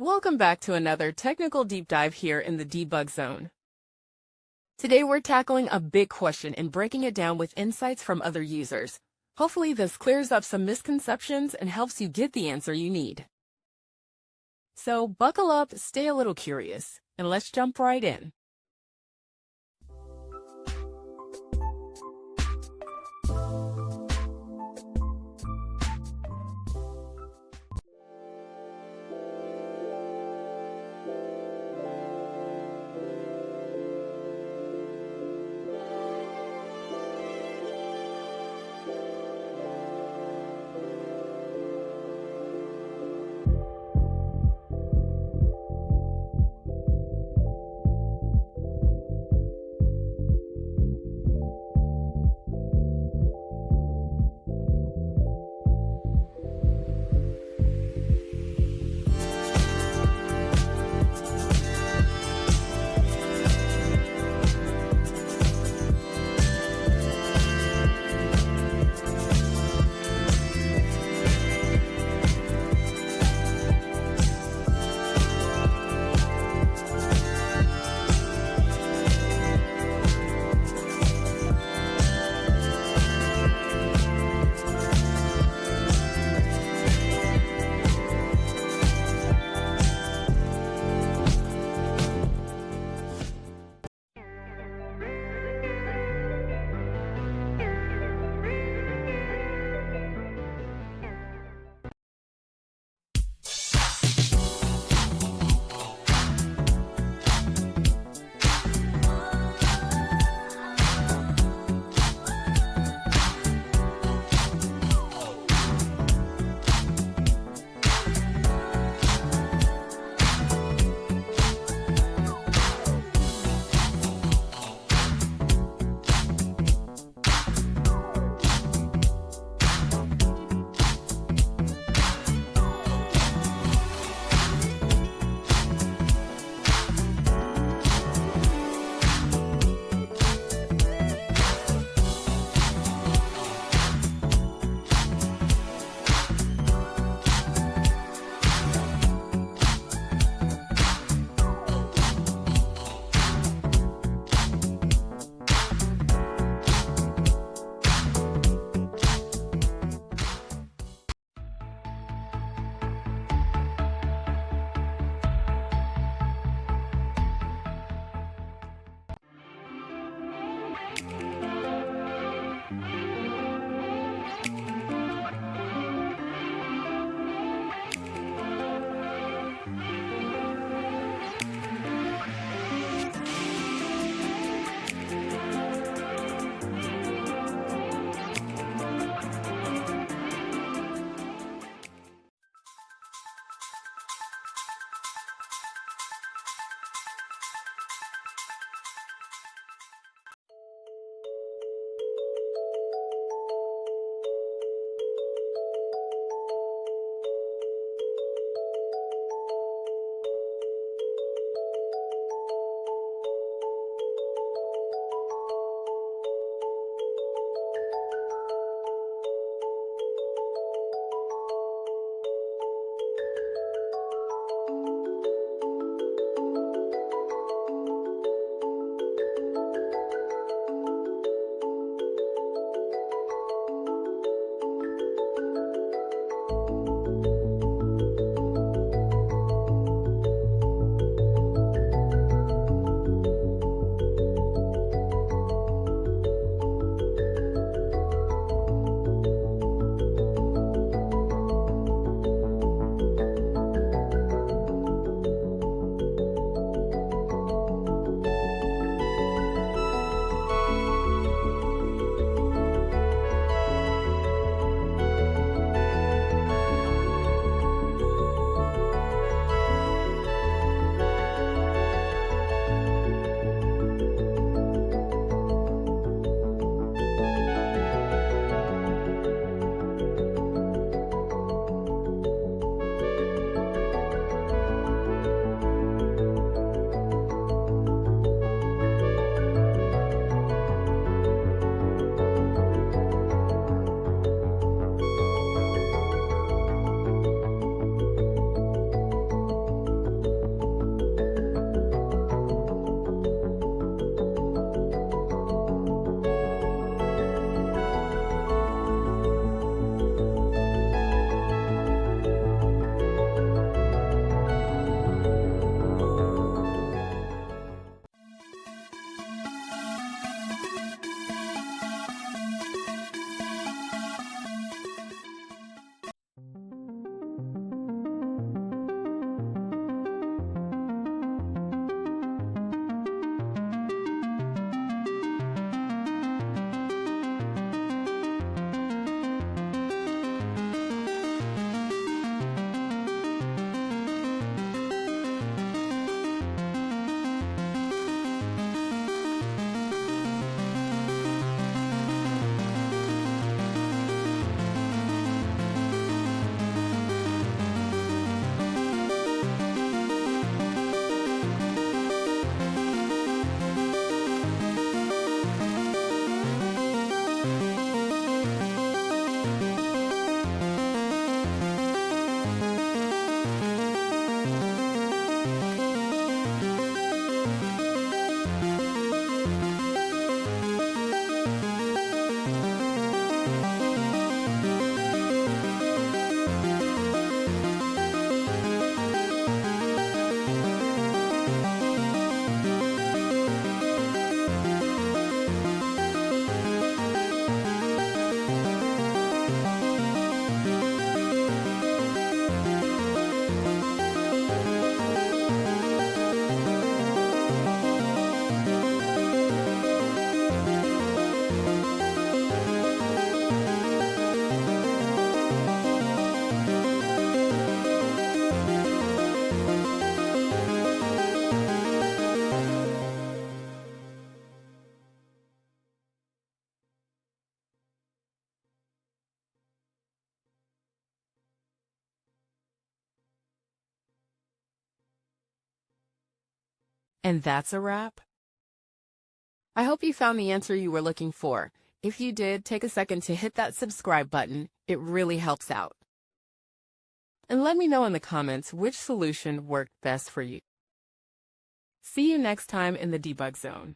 Welcome back to another technical deep dive here in the debug zone. Today we're tackling a big question and breaking it down with insights from other users. Hopefully this clears up some misconceptions and helps you get the answer you need. So buckle up, stay a little curious, and let's jump right in. And that's a wrap. I hope you found the answer you were looking for. If you did, take a second to hit that subscribe button. It really helps out. And let me know in the comments which solution worked best for you. See you next time in the debug zone.